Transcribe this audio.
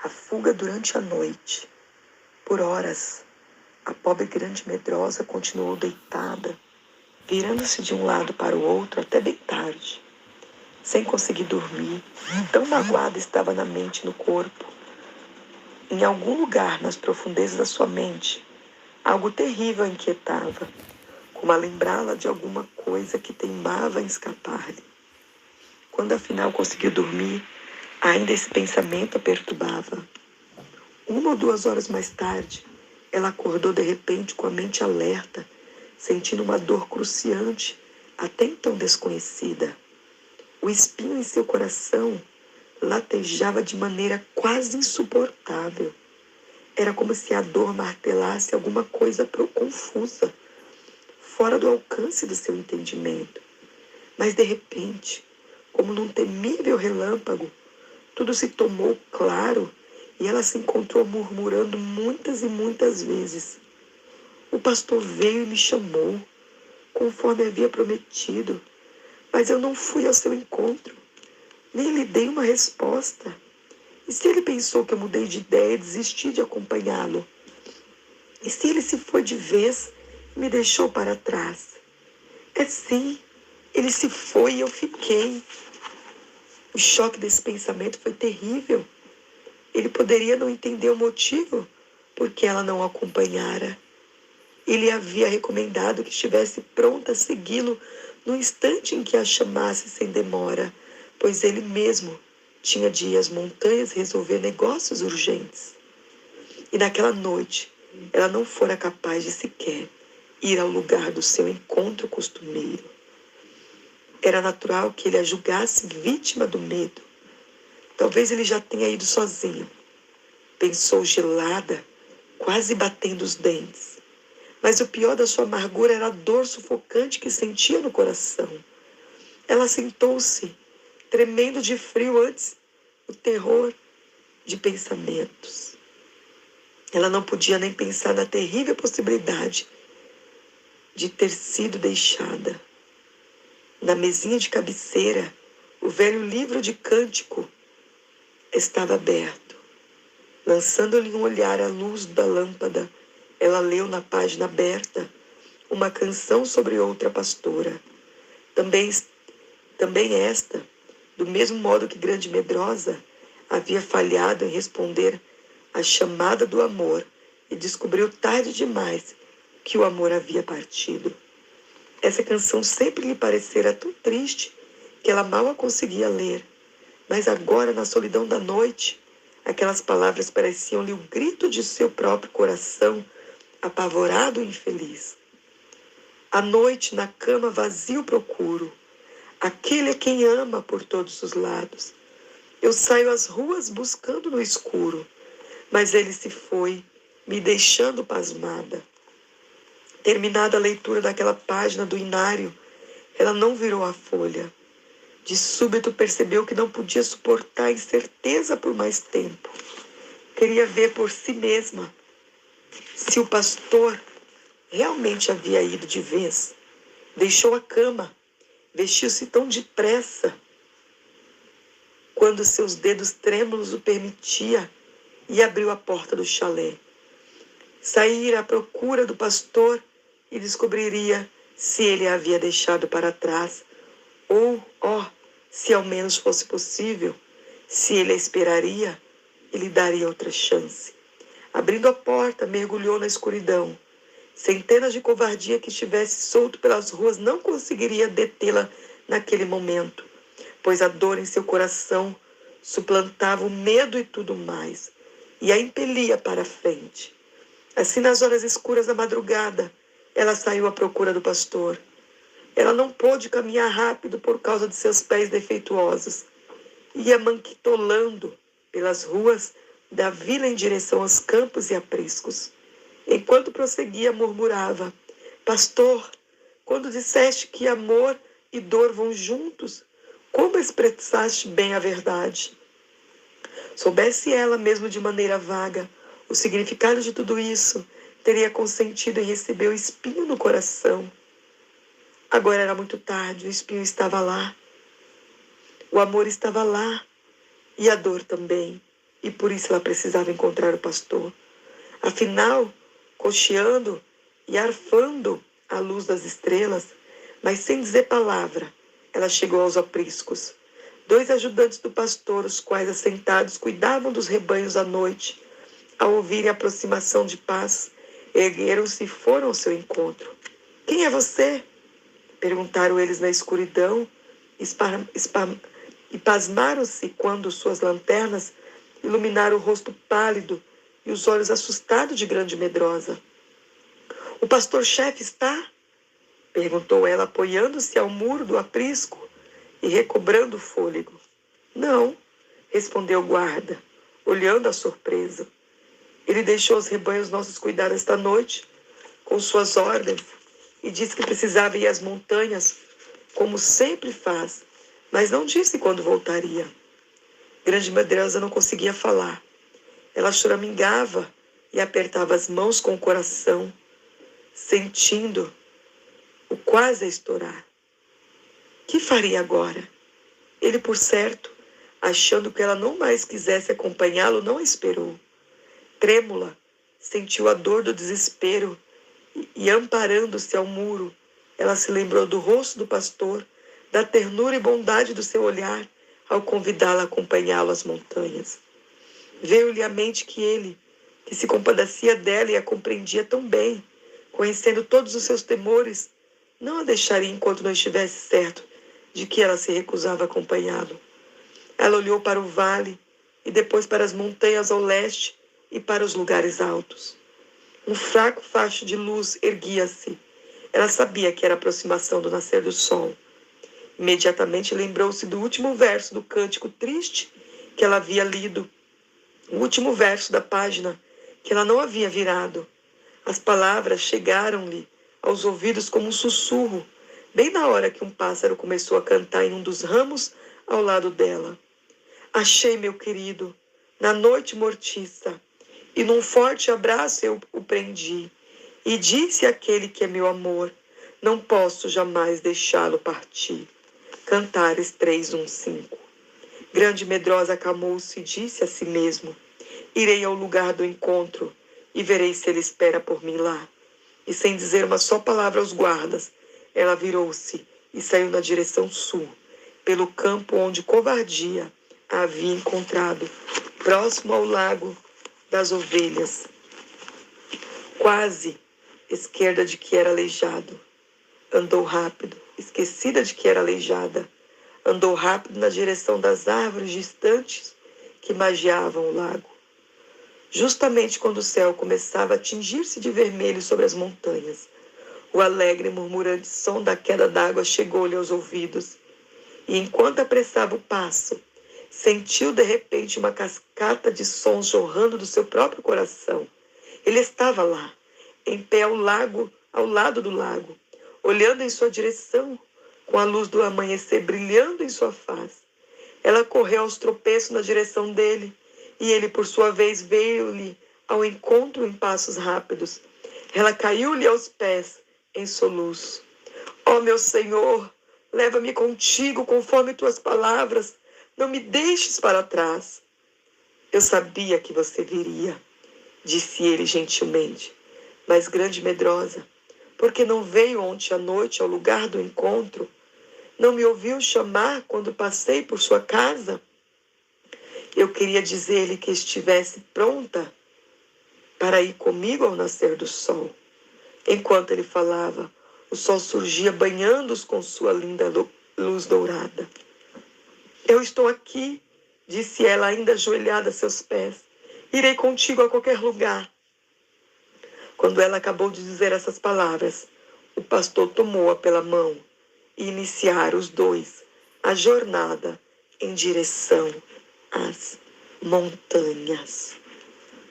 A fuga durante a noite. Por horas, a pobre grande medrosa continuou deitada, virando-se de um lado para o outro até bem tarde, sem conseguir dormir. Tão magoada estava na mente e no corpo. Em algum lugar nas profundezas da sua mente, algo terrível a inquietava, como a lembrá-la de alguma coisa que teimava em escapar-lhe. Quando afinal conseguiu dormir, ainda esse pensamento a perturbava. 1 ou 2 horas mais tarde, ela acordou de repente com a mente alerta, sentindo uma dor cruciante, até então desconhecida. O espinho em seu coração latejava de maneira quase insuportável. Era como se a dor martelasse alguma coisa confusa, fora do alcance do seu entendimento. Mas de repente, como num temível relâmpago, tudo se tomou claro e ela se encontrou murmurando muitas e muitas vezes: "O pastor veio e me chamou, conforme havia prometido, mas eu não fui ao seu encontro, nem lhe dei uma resposta. E se ele pensou que eu mudei de ideia e desisti de acompanhá-lo? E se ele se foi de vez e me deixou para trás? É sim, ele se foi e eu fiquei." O choque desse pensamento foi terrível. Ele poderia não entender o motivo por que ela não o acompanhara. Ele havia recomendado que estivesse pronta a segui-lo no instante em que a chamasse sem demora, pois ele mesmo tinha de ir às montanhas resolver negócios urgentes. E naquela noite, ela não fora capaz de sequer ir ao lugar do seu encontro costumeiro. Era natural que ele a julgasse vítima do medo. Talvez ele já tenha ido sozinho, pensou gelada, quase batendo os dentes. Mas o pior da sua amargura era a dor sufocante que sentia no coração. Ela sentou-se, tremendo de frio antes o terror de pensamentos. Ela não podia nem pensar na terrível possibilidade de ter sido deixada. Na mesinha de cabeceira, o velho livro de cântico estava aberto. Lançando-lhe um olhar à luz da lâmpada, ela leu na página aberta uma canção sobre outra pastora. Também esta, do mesmo modo que Grande Medrosa, havia falhado em responder à chamada do amor e descobriu tarde demais que o amor havia partido. Essa canção sempre lhe parecera tão triste que ela mal a conseguia ler. Mas agora, na solidão da noite, aquelas palavras pareciam-lhe o grito de seu próprio coração, apavorado e infeliz. À noite, na cama, vazio procuro aquele a quem ama por todos os lados. Eu saio às ruas buscando no escuro, mas ele se foi, me deixando pasmada. Terminada a leitura daquela página do inário, ela não virou a folha. De súbito percebeu que não podia suportar a incerteza por mais tempo. Queria ver por si mesma se o pastor realmente havia ido de vez. Deixou a cama, vestiu-se tão depressa quando seus dedos trêmulos o permitia e abriu a porta do chalé. Saíra à procura do pastor e descobriria se ele a havia deixado para trás ou, se ao menos fosse possível, se ele a esperaria, ele daria outra chance. Abrindo a porta, mergulhou na escuridão. Centenas de covardia que estivesse solto pelas ruas não conseguiria detê-la naquele momento, pois a dor em seu coração suplantava o medo e tudo mais, e a impelia para a frente. Assim, nas horas escuras da madrugada, ela saiu à procura do pastor. Ela não pôde caminhar rápido por causa de seus pés defeituosos. Ia manquitolando pelas ruas da vila em direção aos campos e apriscos. Enquanto prosseguia, murmurava: "Pastor, quando disseste que amor e dor vão juntos, como expressaste bem a verdade?" Soubesse ela, mesmo de maneira vaga, o significado de tudo isso, teria consentido em receber o espinho no coração. Agora era muito tarde, o espinho estava lá. O amor estava lá, e a dor também, e por isso ela precisava encontrar o pastor. Afinal, cocheando e arfando à luz das estrelas, mas sem dizer palavra, ela chegou aos apriscos. 2 ajudantes do pastor, os quais assentados cuidavam dos rebanhos à noite, ao ouvirem a aproximação de paz, ergueram-se e foram ao seu encontro. Quem é você? Perguntaram eles na escuridão, e pasmaram-se quando suas lanternas iluminaram o rosto pálido e os olhos assustados de Grande Medrosa. O pastor-chefe está? Perguntou ela, apoiando-se ao muro do aprisco e recobrando o fôlego. Não, respondeu o guarda, olhando a surpresa. Ele deixou os rebanhos nossos cuidar esta noite, com suas ordens, e disse que precisava ir às montanhas, como sempre faz, mas não disse quando voltaria. Grande Medrosa não conseguia falar. Ela choramingava e apertava as mãos com o coração, sentindo o quase a estourar. Que faria agora? Ele, por certo, achando que ela não mais quisesse acompanhá-lo, não a esperou. Trêmula, sentiu a dor do desespero e amparando-se ao muro, ela se lembrou do rosto do pastor, da ternura e bondade do seu olhar ao convidá-la a acompanhá-lo às montanhas. Veio-lhe à mente que ele, que se compadecia dela e a compreendia tão bem, conhecendo todos os seus temores, não a deixaria enquanto não estivesse certo de que ela se recusava a acompanhá-lo. Ela olhou para o vale e depois para as montanhas ao leste e para os lugares altos. Um fraco facho de luz erguia-se. Ela sabia que era a aproximação do nascer do sol. Imediatamente lembrou-se do último verso do cântico triste que ela havia lido, o último verso da página que ela não havia virado. As palavras chegaram-lhe aos ouvidos como um sussurro, bem na hora que um pássaro começou a cantar em um dos ramos ao lado dela. Achei meu querido, na noite mortiça, e num forte abraço eu o prendi, e disse àquele que é meu amor, não posso jamais deixá-lo partir. Cantares 3:1-5. Grande Medrosa acalmou-se e disse a si mesmo, irei ao lugar do encontro e verei se ele espera por mim lá. E sem dizer uma só palavra aos guardas, ela virou-se e saiu na direção sul, pelo campo onde covardia a havia encontrado, próximo ao lago das ovelhas, quase esquerda de que era aleijado. Andou rápido, esquecida de que era aleijada. Andou rápido na direção das árvores distantes que magiavam o lago. Justamente quando o céu começava a tingir-se de vermelho sobre as montanhas, o alegre e murmurante som da queda d'água chegou-lhe aos ouvidos. E enquanto apressava o passo, sentiu de repente uma cascata de sons jorrando do seu próprio coração. Ele estava lá, em pé ao lado do lago, olhando em sua direção, com a luz do amanhecer brilhando em sua face. Ela correu aos tropeços na direção dele, e ele, por sua vez, veio-lhe ao encontro em passos rápidos. Ela caiu-lhe aos pés, em soluço. Ó meu Senhor, leva-me contigo conforme tuas palavras, não me deixes para trás. Eu sabia que você viria, disse ele gentilmente, mas Grande Medrosa, porque não veio ontem à noite ao lugar do encontro? Não me ouviu chamar quando passei por sua casa? Eu queria dizer-lhe que estivesse pronta para ir comigo ao nascer do sol. Enquanto ele falava, o sol surgia banhando-os com sua linda luz dourada. Eu estou aqui, disse ela, ainda ajoelhada a seus pés. Irei contigo a qualquer lugar. Quando ela acabou de dizer essas palavras, o pastor tomou-a pela mão e iniciaram os dois a jornada em direção às montanhas.